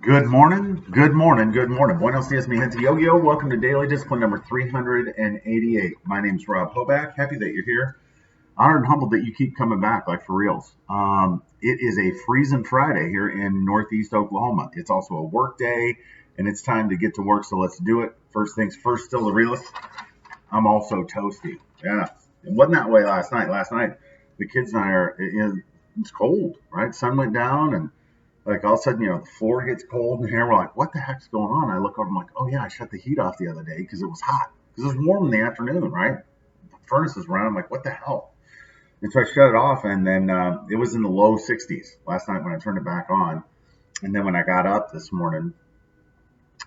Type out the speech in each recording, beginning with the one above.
Good morning, good morning, good morning. Buenos dias, mi gente. Yo. Welcome to Daily Discipline number 388. My name's Rob Hoback. Happy that you're here. Honored and humbled that you keep coming back, like for reals. It is a freezing Friday here in Northeast Oklahoma. It's also a work day, and it's time to get to work, so let's do it. First things first, still the realist. I'm also toasty. Yeah, it wasn't that way last night. Last night, the kids and I it's cold, right? Sun went down, and like all of a sudden, the floor gets cold in here. We're like, what the heck's going on? I look over, I'm like, oh yeah, I shut the heat off the other day because it was hot. Because it was warm in the afternoon, right? The furnace is running. I'm like, what the hell? And so I shut it off, and then it was in the low 60s last night when I turned it back on. And then when I got up this morning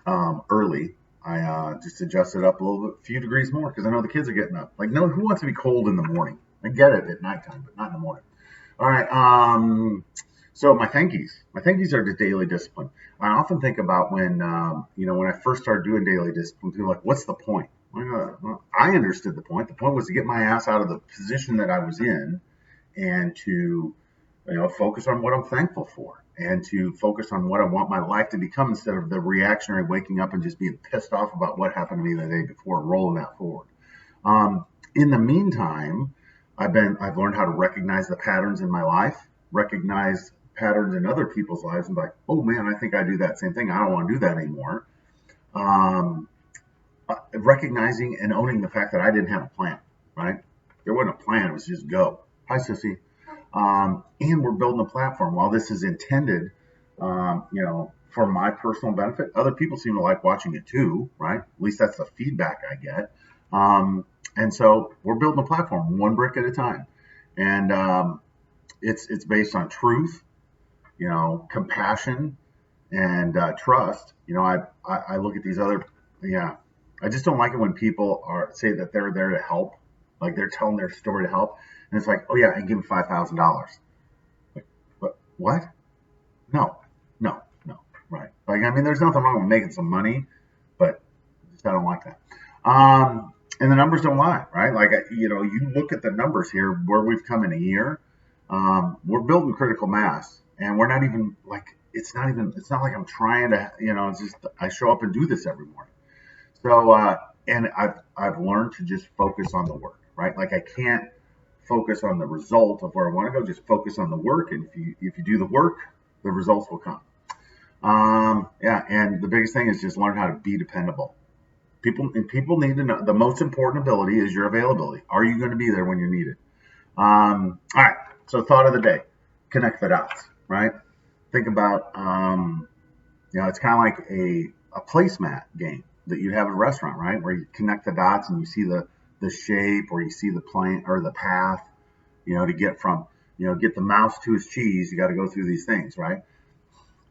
early, I just adjusted up a little bit, a few degrees more because I know the kids are getting up. Like, no, who wants to be cold in the morning? I get it at nighttime, but not in the morning. All right. So my thank yous are to daily discipline. I often think about when I first started doing daily discipline, people are like, what's the point? Well, I understood the point. The point was to get my ass out of the position that I was in and to, focus on what I'm thankful for and to focus on what I want my life to become instead of the reactionary waking up and just being pissed off about what happened to me the day before and rolling that forward. In the meantime, I've learned how to recognize the patterns in my life, recognize patterns in other people's lives, and be like, oh man, I think I do that same thing. I don't want to do that anymore. Recognizing and owning the fact that I didn't have a plan, right? There wasn't a plan. It was just go. Hi, Sissy. And we're building a platform. While this is intended, for my personal benefit, other people seem to like watching it too, right? At least that's the feedback I get. And so we're building a platform one brick at a time. And it's based on truth, compassion, and trust. I look at these I just don't like it when people say that they're there to help, like they're telling their story to help, and it's like, oh yeah, and give them $5,000. Like, but what? No, right? Like, I mean, there's nothing wrong with making some money, but I don't like that. And the numbers don't lie, right? Like, you look at the numbers here, where we've come in a year. We're building critical mass, and we're not even like, it's not like I'm trying to, it's just, I show up and do this every morning. So, and I've learned to just focus on the work, right? Like, I can't focus on the result of where I want to go, just focus on the work. And if you do the work, the results will come. And the biggest thing is just learn how to be dependable. People need to know the most important ability is your availability. Are you going to be there when you're needed? All right. So thought of the day, connect the dots, right? Think about, it's kind of like a placemat game that you'd have at a restaurant, right? Where you connect the dots and you see the shape, or you see the plane or the path, to get from, get the mouse to his cheese, you got to go through these things, right?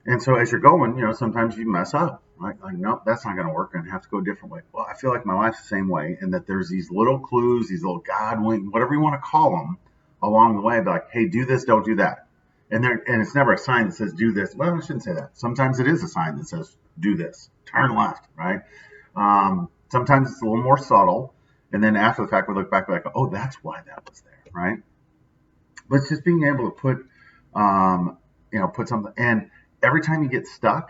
And so as you're going, sometimes you mess up, right? Like, nope, that's not going to work. I'm going to have to go a different way. Well, I feel like my life's the same way, and that there's these little clues, these little God wink, whatever you want to call them, along the way. Be like, hey, do this, don't do that. And it's never a sign that says do this. Well, I shouldn't say that. Sometimes it is a sign that says do this, turn left, right? Sometimes it's a little more subtle. And then after the fact, we look back like, oh, that's why that was there, right? But it's just being able to put something. And every time you get stuck,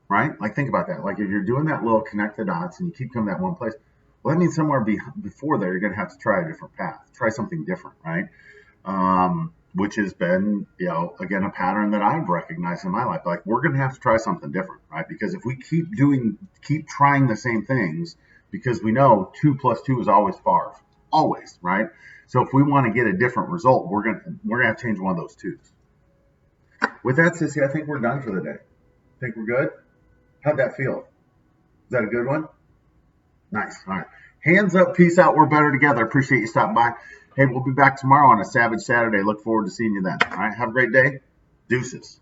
right? Like, think about that. Like, if you're doing that little connect the dots and you keep coming to that one place, well, that means somewhere before there, you're going to have to try a different path, try something different, right? Which has been, again, a pattern that I've recognized in my life. Like, we're going to have to try something different, right? Because if we keep trying the same things, because we know 2 + 2 is always 5, always, right? So if we want to get a different result, we're gonna have to change one of those twos. With that, Sissy, I think we're done for the day. Think we're good? How'd that feel? Is that a good one? Nice. All right. Hands up. Peace out. We're better together. Appreciate you stopping by. Hey, we'll be back tomorrow on a Savage Saturday. Look forward to seeing you then. All right. Have a great day. Deuces.